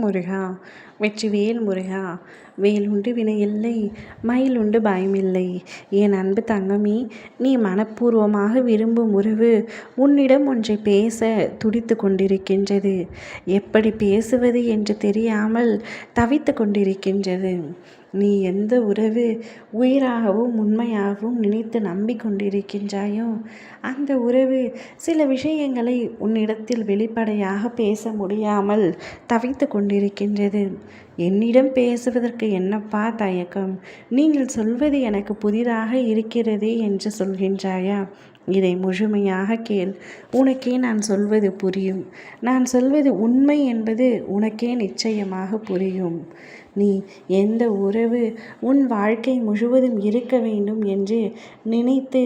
முருகா வெற்றிவேல் முருகா. வேலுண்டு வினையில்லை, மயிலுண்டு பயமில்லை. என் அன்பு தங்கமே, நீ மனப்பூர்வமாக விரும்பும் உறவு உன்னிடம் ஒன்றை பேச துடித்து கொண்டிருக்கின்றது. எப்படி பேசுவது என்று தெரியாமல் தவித்து கொண்டிருக்கின்றது. நீ எந்த உறவு உயிராகவும் உண்மையாகவும் நினைத்து நம்பிக்கொண்டிருக்கின்றாயோ அந்த உறவு சில விஷயங்களை உன்னிடத்தில் வெளிப்படையாக பேச முடியாமல் தவித்து கொண்டிருக்கின்றது. என்னிடம் பேசுவதற்கு என்னப்பா தயக்கம்? நீங்கள் சொல்வது எனக்கு புதிதாக இருக்கிறதே என்று சொல்கின்றாயா? இதை முழுமையாக கேள். உனக்கே நான் சொல்வது புரியும். நான் சொல்வது உண்மை என்பது உனக்கே நிச்சயமாக புரியும். நீ எந்த உறவு உன் வாழ்க்கை முழுவதும் இருக்க வேண்டும் என்று நினைத்து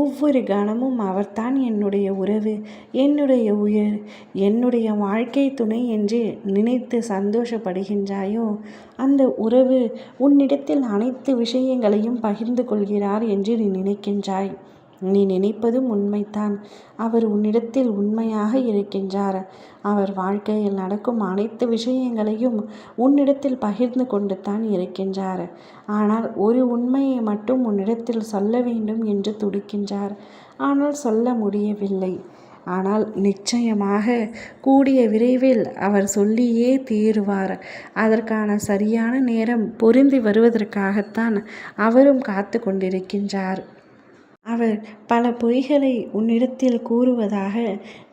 ஒவ்வொரு கணமும் அவர்தான் என்னுடைய உறவு, என்னுடைய உயிர், என்னுடைய வாழ்க்கை துணை என்று நினைத்து சந்தோஷப்படுகின்றாயோ அந்த உறவு உன்னிடத்தில் அனைத்து விஷயங்களையும் பகிர்ந்து கொள்கிறார் என்று நீ நினைக்கின்றாய். நீ நினைப்பதும் உண்மைதான். அவர் உன்னிடத்தில் உண்மையாக இருக்கின்றார். அவர் வாழ்க்கையில் நடக்கும் அனைத்து விஷயங்களையும் உன்னிடத்தில் பகிர்ந்து கொண்டு தான் இருக்கின்றார். ஆனால் ஒரு உண்மையை மட்டும் உன்னிடத்தில் சொல்ல வேண்டும் என்று துடிக்கின்றார். ஆனால் சொல்ல முடியவில்லை. ஆனால் நிச்சயமாக கூடிய விரைவில் அவர் சொல்லியே தீருவார். அதற்கான சரியான நேரம் பொருந்தி வருவதற்காகத்தான் அவரும் காத்து கொண்டிருக்கின்றார். அவர் பல பொய்களை உன்னிடத்தில் கூறுவதாக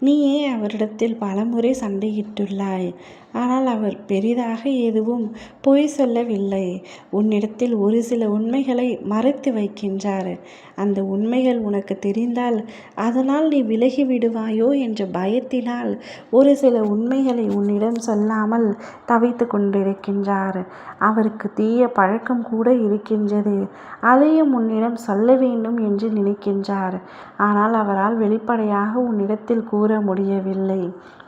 நீயே அவரிடத்தில் பலமுறை சண்டையிட்டுள்ளாய். ஆனால் அவர் பெரிதாக எதுவும் பொய் சொல்லவில்லை. உன்னிடத்தில் ஒரு சில உண்மைகளை மறைத்து வைக்கின்றார். அந்த உண்மைகள் உனக்கு தெரிந்தால் அதனால் நீ விலகி விடுவாயோ என்ற பயத்தினால் ஒரு சில உண்மைகளை உன்னிடம் சொல்லாமல் தவித்து கொண்டிருக்கின்றார். அவருக்கு தீய பழக்கம் கூட இருக்கின்றது. அதையும் உன்னிடம் சொல்ல வேண்டும் என்று நினைக்கின்றார். ஆனால் அவரால் வெளிப்படையாக உன்னிடத்தில் கூற முடியவில்லை.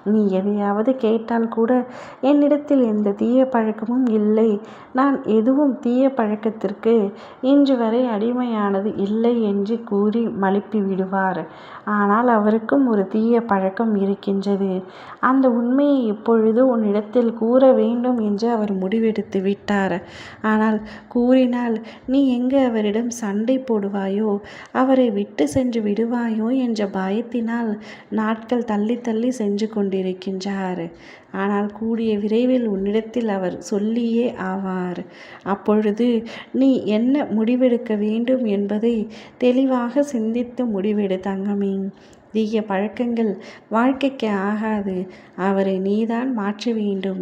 நீ எதையாவது கேட்டால் கூட என்னிடத்தில் எந்த தீய பழக்கமும் இல்லை, நான் எதுவும் தீய பழக்கத்திற்கு இன்று வரை அடிமையானது இல்லை என்று கூறி மழுப்பி விடுவார். ஆனால் அவருக்கும் ஒரு தீய பழக்கம் இருக்கின்றது. அந்த உண்மையை இப்பொழுது உன்னிடத்தில் கூற வேண்டும் என்று அவர் முடிவெடுத்து விட்டார். ஆனால் கூறினால் நீ எங்கு அவரிடம் சண்டை போடுவாயோ, அவரை விட்டு சென்று விடுவாயோ என்ற பயத்தினால் நாட்கள் தள்ளி தள்ளி சென்று கொண்டிருக்கின்றார். ஆனால் கூடிய விரைவில் உன்னிடத்தில் அவர் சொல்லியே ஆவார். அப்பொழுது நீ என்ன முடிவெடுக்க வேண்டும் என்பதை தெளிவாக சிந்தித்து முடிவெடு தங்கமே. தீய பழக்கங்கள் வாழ்க்கைக்கு ஆகாது. அவரை நீதான் மாற்ற வேண்டும்.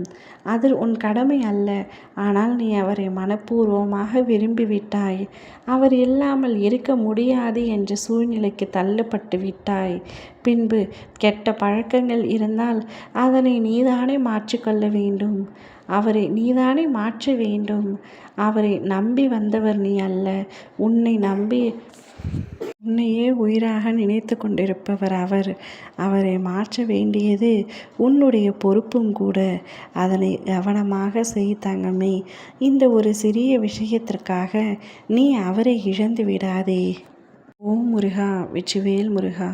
அது உன் கடமை அல்ல. ஆனால் நீ அவரை மனப்பூர்வமாக விரும்பிவிட்டாய். அவர் இல்லாமல் இருக்க முடியாது என்ற சூழ்நிலைக்கு தள்ளப்பட்டு விட்டாய். பின்பு கெட்ட பழக்கங்கள் இருந்தால் அதனை நீதானே மாற்றிக்கொள்ள வேண்டும். அவரை நீதானே மாற்ற வேண்டும். அவரை நம்பி வந்தவர் நீ அல்ல. உன்னை நம்பி உன்னையே உயிராக நினைத்து கொண்டிருப்பவர் அவர். அவரை மாற்ற வேண்டியது உன்னுடைய பொறுப்பும் கூட. அதனை கவனமாக செய் தங்கமே. இந்த ஒரு சிறிய விஷயத்திற்காக நீ அவரை இழந்து விடாதே. ஓம் முருகா வெற்றிவேல் முருகா.